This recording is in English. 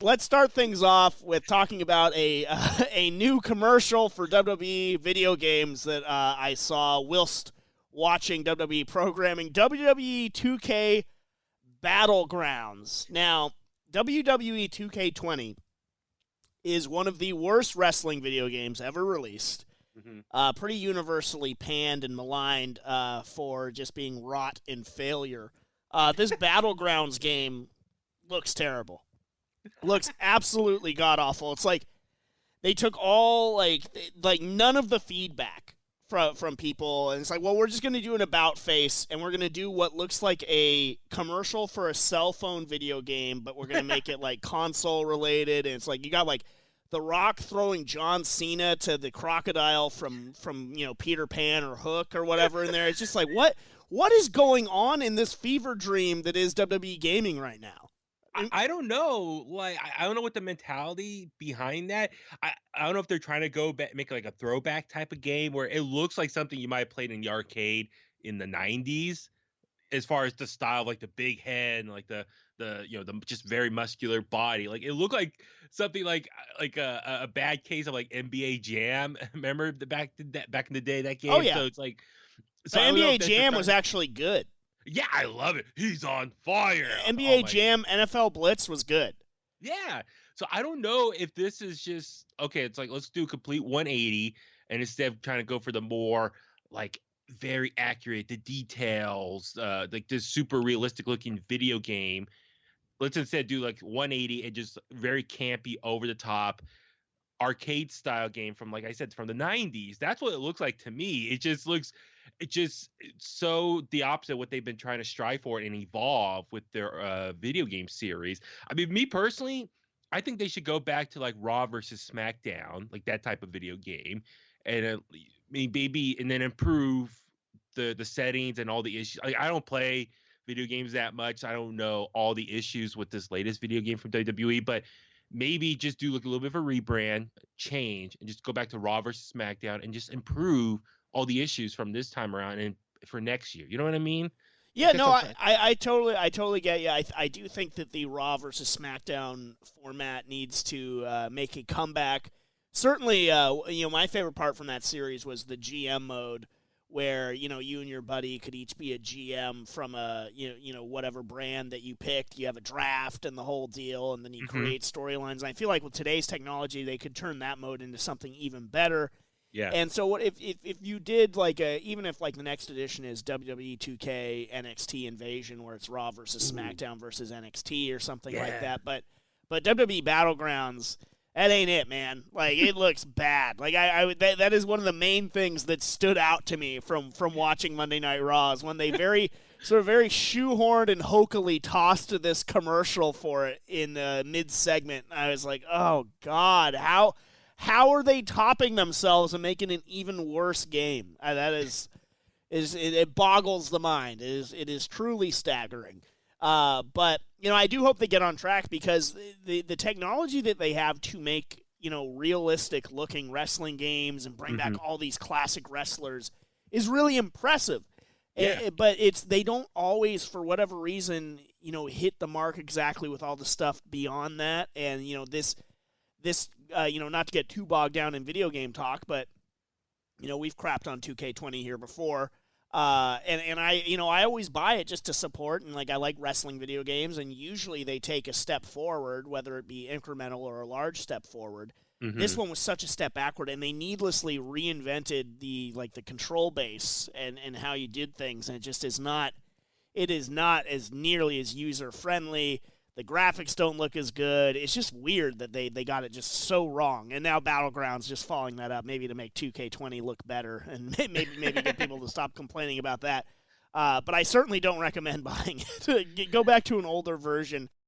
let's start things off with talking about a a new commercial for WWE video games that I saw whilst watching WWE programming. WWE 2K Battlegrounds. Now, WWE 2K20 is one of the worst wrestling video games ever released. Hmm. Pretty universally panned and maligned for just being rot and failure. This Battlegrounds game looks terrible. Looks absolutely god awful. It's like they took all like none of the feedback from people, and it's like, well, we're just gonna do an about face, and we're gonna do what looks like a commercial for a cell phone video game, but we're gonna make it like console related, and it's like you got like The Rock throwing John Cena to the crocodile from Peter Pan or Hook or whatever in there. It's just like what is going on in this fever dream that is WWE gaming right now? I don't know. Like, I don't know what the mentality behind that. I don't know if they're trying to go back, make like a throwback type of game where it looks like something you might have played in the arcade in the '90s, as far as the style, like the big head and like the just very muscular body. Like it looked like something like a bad case of like NBA Jam. Remember back in the day that Oh game? yeah, So it's like, the so I don't know NBA if that's they're Jam was trying. actually good. Yeah, I love it. He's on fire. Oh NBA my. Jam NFL Blitz was good. Yeah. So I don't know if this is just okay. It's like, let's do a complete 180, and instead of trying to go for the more like very accurate, the details, like this super realistic looking video game, let's instead do like 180 and just very campy, over the top arcade style game from, like I said, from the '90s. That's what it looks like to me. It's so the opposite of what they've been trying to strive for and evolve with their video game series. I mean, me personally, I think they should go back to like Raw versus SmackDown, like that type of video game, and I mean, maybe, and then improve the settings and all the issues. Like, I don't play video games that much. I don't know all the issues with this latest video game from WWE, but maybe just do like a little bit of a rebrand, change, and just go back to Raw versus SmackDown and just improve all the issues from this time around and for next year. You know what I mean? I Yeah, guess no, I'm I, trying. I, I totally get you. I do think that the Raw versus SmackDown format needs to make a comeback. Certainly, my favorite part from that series was the GM mode, where you and your buddy could each be a GM from a whatever brand that you picked. You have a draft and the whole deal, and then you Hmm. create storylines. And I feel like with today's technology, they could turn that mode into something even better. Yeah. And so, what if you did like even if like the next edition is WWE 2K NXT Invasion, where it's Raw versus Ooh. SmackDown versus NXT or something like Yeah. that, but WWE Battlegrounds, that ain't it, man. Like it looks bad. Like that is one of the main things that stood out to me from watching Monday Night Raw is when they very shoehorned and hokily tossed this commercial for it in the mid segment. I was like, oh God, how are they topping themselves and making an even worse game? That it boggles the mind. It is truly staggering. But I do hope they get on track because the technology that they have to make realistic looking wrestling games and bring back Hmm. all these classic wrestlers is really impressive. Yeah. But they don't always, for whatever reason, hit the mark exactly with all the stuff beyond that. And this not to get too bogged down in video game talk, but we've crapped on 2K20 here before. And I always buy it just to support, and like I like wrestling video games, and usually they take a step forward, whether it be incremental or a large step forward. This Hmm. one was such a step backward, and they needlessly reinvented the control base and how you did things, and it is not as nearly as user friendly. The graphics don't look as good. It's just weird that they got it just so wrong. And now Battlegrounds just following that up, maybe to make 2K20 look better and maybe get people to stop complaining about that. But I certainly don't recommend buying it. Go back to an older version.